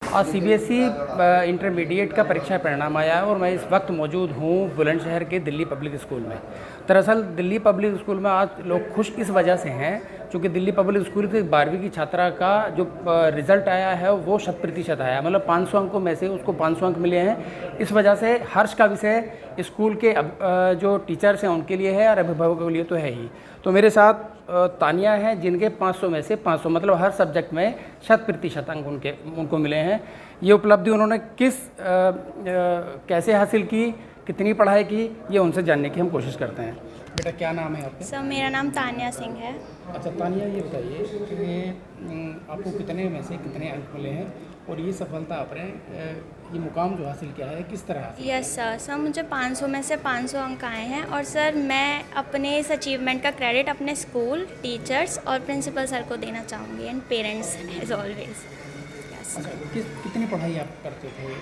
आज CBSE intermediate का परीक्षा परिणाम आया है और मैं इस वक्त मौजूद हूँ बुलंदशहर के दिल्ली पब्लिक स्कूल में। दरअसल दिल्ली पब्लिक स्कूल में आज लोग खुश इस वजह से हैं क्योंकि दिल्ली पब्लिक स्कूल की 12वीं की छात्रा का जो रिज़ल्ट आया है वो 100% आया, मतलब 500 अंकों में से उसको 500 अंक मिले हैं। इस वजह से हर्ष का विषय स्कूल के जो टीचर्स हैं उनके लिए है और अभिभावकों के लिए तो है ही। तो मेरे साथ तानिया हैं जिनके 500 में से 500, मतलब हर सब्जेक्ट में 100% अंक उनको मिले हैं। ये उपलब्धि उन्होंने कैसे हासिल की, कितनी पढ़ाई की, ये उनसे जानने की हम कोशिश करते हैं। बेटा क्या नाम है आपका? सर मेरा नाम तानिया सिंह है। अच्छा तानिया, ये बताइए कि आपको कितने में से कितने अंक मिले हैं और ये सफलता आपने ये मुकाम जो हासिल किया है किस तरह हासिल? यस सर मुझे 500 में से 500 अंक आए हैं और सर मैं अपने इस अचीवमेंट का क्रेडिट अपने स्कूल, टीचर्स और प्रिंसिपल सर को देना चाहूँगी एंड पेरेंट्स एज ऑलवेज। अच्छा, कितनी पढ़ाई आप करते थे,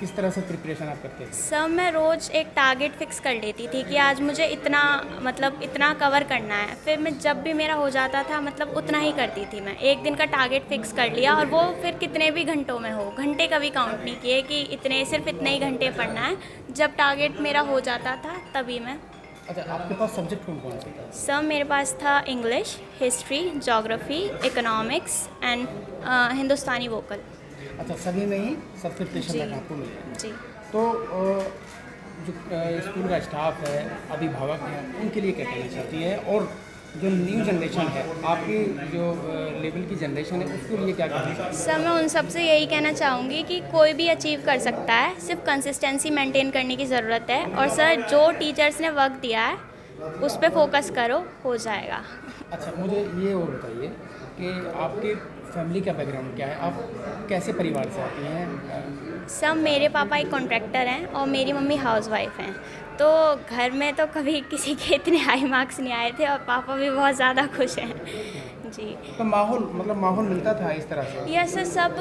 किस तरह से प्रिपरेशन आप करते थे? सर मैं रोज़ एक टारगेट फिक्स कर लेती थी कि आज मुझे इतना कवर करना है। फिर मैं जब भी मेरा हो जाता था उतना ही करती थी। मैं एक दिन का टारगेट फिक्स कर लिया और वो फिर कितने भी घंटों में हो, घंटे का भी काउंट नहीं किए कि सिर्फ इतने ही घंटे पढ़ना है। जब टारगेट मेरा हो जाता था तभी मैं। अच्छा, आपके पास सब्जेक्ट कौन कौन से थे? सर मेरे पास था English, history, geography, economics and Hindustani vocal. अच्छा, सभी में ही 100% आपको मिले? जी। तो जो स्कूल का स्टाफ है, अभिभावक हैं, उनके लिए क्या कहना चाहती है और जो न्यू जनरेशन है, आपकी जो लेवल की जनरेशन है उसके लिए क्या कहना चाहती है? सर मैं उन सबसे यही कहना चाहूँगी कि कोई भी अचीव कर सकता है, सिर्फ कंसिस्टेंसी मेंटेन करने की ज़रूरत है। और सर जो टीचर्स ने वक्त दिया है उस पर फोकस करो, हो जाएगा। अच्छा, मुझे ये और बताइए कि आपके फैमिली का बैकग्राउंड क्या है, आप कैसे परिवार से आती हैं? सर मेरे पापा एक कॉन्ट्रैक्टर हैं और मेरी मम्मी हाउसवाइफ हैं। तो घर में तो कभी किसी के इतने हाई मार्क्स नहीं आए थे और पापा भी बहुत ज़्यादा खुश हैं। जी। तो माहौल मिलता था इस तरह से? यस सर, सब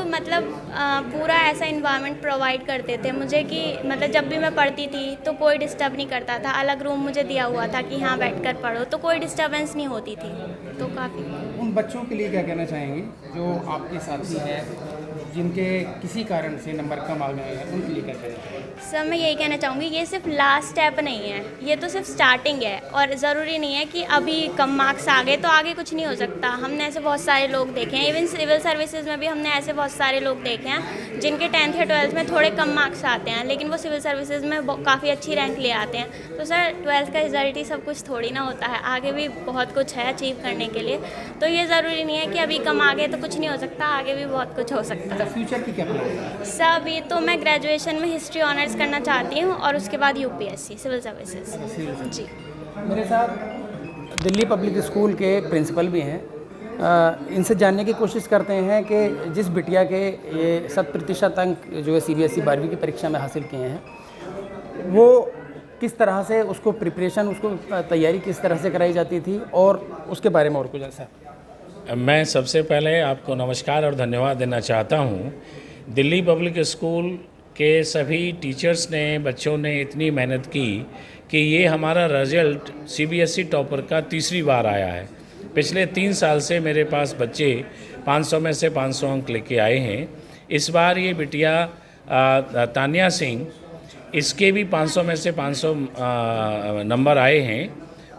पूरा ऐसा इन्वायरमेंट प्रोवाइड करते थे मुझे कि जब भी मैं पढ़ती थी तो कोई डिस्टर्ब नहीं करता था। अलग रूम मुझे दिया हुआ था कि हाँ बैठ कर पढ़ो, तो कोई डिस्टर्बेंस नहीं होती थी। तो काफ़ी। उन बच्चों के लिए क्या कहना चाहेंगे जो आपके साथी हैं, जिनके किसी कारण से नंबर कम आ गए हैं, उनके लिए क्या कहना चाहेंगे? सर मैं यही कहना चाहूँगी, ये सिर्फ लास्ट स्टेप नहीं है, ये तो सिर्फ स्टार्टिंग है। और ज़रूरी नहीं है कि अभी कम मार्क्स आ गए तो आगे कुछ नहीं हो सकता। हमने ऐसे बहुत सारे लोग देखे हैं, इवन सिविल सर्विसेज में भी हमने ऐसे बहुत सारे लोग देखे हैं जिनके 10th या 12th में थोड़े कम मार्क्स आते हैं, लेकिन वो सिविल सर्विसेज में काफ़ी अच्छी रैंक ले आते हैं। तो सर 12th का रिजल्ट ही सब कुछ थोड़ी ना होता है, आगे भी बहुत कुछ है अचीव करने के लिए। तो ये ज़रूरी नहीं है कि अभी कम आ गए तो कुछ नहीं हो सकता, आगे भी बहुत कुछ हो सकता है। फ्यूचर की क्या प्लान है? सर अभी तो मैं ग्रेजुएशन में हिस्ट्री ऑनर्स करना चाहती हूँ और उसके बाद यूपीएससी सिविल सर्विसेज। जी। मेरे साथ दिल्ली पब्लिक स्कूल के प्रिंसिपल भी हैं। इनसे जानने की कोशिश करते हैं कि जिस बिटिया के ये 100% अंक जो है सीबीएसई 12वीं की परीक्षा में हासिल किए हैं, वो किस तरह से उसको प्रिपरेशन, उसको तैयारी किस तरह से कराई जाती थी और उसके बारे में और कुछ ऐसा। मैं सबसे पहले आपको नमस्कार और धन्यवाद देना चाहता हूँ। दिल्ली पब्लिक स्कूल के सभी टीचर्स ने, बच्चों ने इतनी मेहनत की कि ये हमारा रिजल्ट सीबीएसई टॉपर का तीसरी बार आया है। पिछले 3 साल से मेरे पास बच्चे 500 में से 500 अंक लेके आए हैं। इस बार ये बिटिया तानिया सिंह, इसके भी 500 में से 500 नंबर आए हैं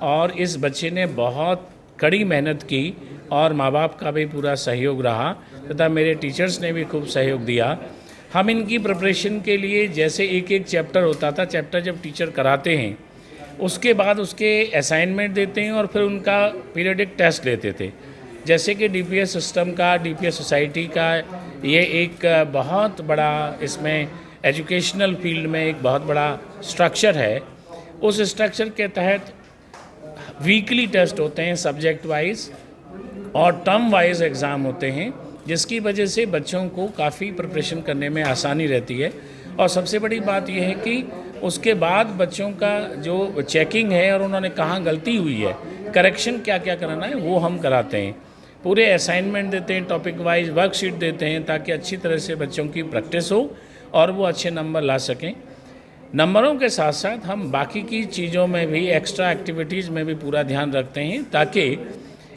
और इस बच्चे ने बहुत कड़ी मेहनत की और माँ बाप का भी पूरा सहयोग रहा तथा मेरे टीचर्स ने भी खूब सहयोग दिया। हम इनकी प्रिपरेशन के लिए जैसे एक एक चैप्टर होता था, चैप्टर जब टीचर कराते हैं उसके बाद उसके असाइनमेंट देते हैं और फिर उनका पीरियडिक टेस्ट लेते थे। जैसे कि डीपीएस सिस्टम का, डीपीएस सोसाइटी का, ये एक बहुत बड़ा, इसमें एजुकेशनल फील्ड में एक बहुत बड़ा स्ट्रक्चर है। उस स्ट्रक्चर के तहत वीकली टेस्ट होते हैं सब्जेक्ट वाइज और टर्म वाइज एग्ज़ाम होते हैं, जिसकी वजह से बच्चों को काफ़ी प्रिपरेशन करने में आसानी रहती है। और सबसे बड़ी बात यह है कि उसके बाद बच्चों का जो चेकिंग है और उन्होंने कहाँ गलती हुई है, करेक्शन क्या क्या कराना है, वो हम कराते हैं। पूरे असाइनमेंट देते हैं, टॉपिक वाइज वर्कशीट देते हैं ताकि अच्छी तरह से बच्चों की प्रैक्टिस हो और वो अच्छे नंबर ला सकें। नंबरों के साथ साथ हम बाकी की चीज़ों में भी, एक्स्ट्रा एक्टिविटीज़ में भी पूरा ध्यान रखते हैं ताकि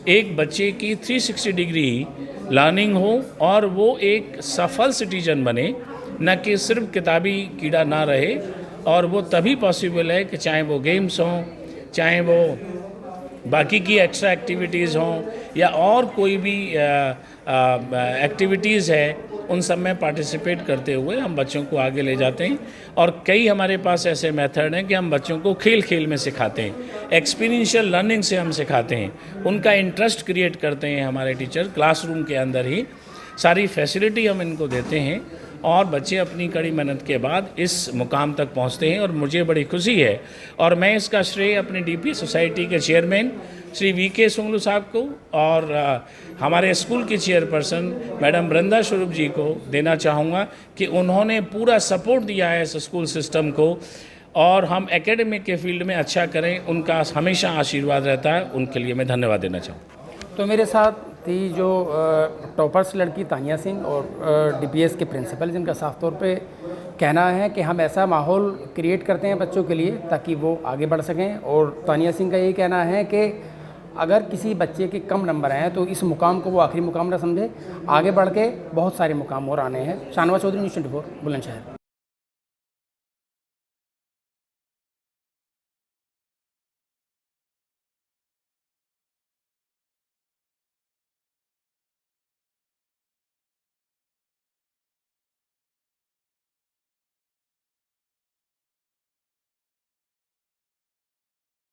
एक बच्चे की 360 डिग्री लर्निंग हो और वो एक सफल सिटीजन बने, न कि सिर्फ किताबी कीड़ा ना रहे। और वो तभी पॉसिबल है कि चाहे वो गेम्स हों, चाहे वो बाकी की एक्स्ट्रा एक्टिविटीज़ हों या और कोई भी एक्टिविटीज़ है, उन सब में पार्टिसिपेट करते हुए हम बच्चों को आगे ले जाते हैं। और कई हमारे पास ऐसे मेथड हैं कि हम बच्चों को खेल खेल में सिखाते हैं, एक्सपीरियंशियल लर्निंग से हम सिखाते हैं, उनका इंटरेस्ट क्रिएट करते हैं हमारे टीचर। क्लासरूम के अंदर ही सारी फैसिलिटी हम इनको देते हैं और बच्चे अपनी कड़ी मेहनत के बाद इस मुकाम तक पहुंचते हैं और मुझे बड़ी खुशी है। और मैं इसका श्रेय अपने डीपी सोसाइटी के चेयरमैन श्री वीके सुंगलू साहब को और हमारे स्कूल की चेयरपर्सन मैडम वृंदा स्वरूप जी को देना चाहूँगा कि उन्होंने पूरा सपोर्ट दिया है इस स्कूल सिस्टम को और हम एकेडमिक के फील्ड में अच्छा करें, उनका हमेशा आशीर्वाद रहता है। उनके लिए मैं धन्यवाद देना चाहूँ। तो मेरे साथ थी जो टॉपर्स लड़की तानिया सिंह और डीपीएस के प्रिंसिपल, जिनका साफ तौर पे कहना है कि हम ऐसा माहौल क्रिएट करते हैं बच्चों के लिए ताकि वो आगे बढ़ सकें। और तानिया सिंह का यही कहना है कि अगर किसी बच्चे के कम नंबर आए तो इस मुकाम को वो आखिरी मुकाम ना समझे, आगे बढ़ के बहुत सारे मुकाम और आने हैं। शानवाज चौधरी, न्यूज़ 24, बुलंदशहर।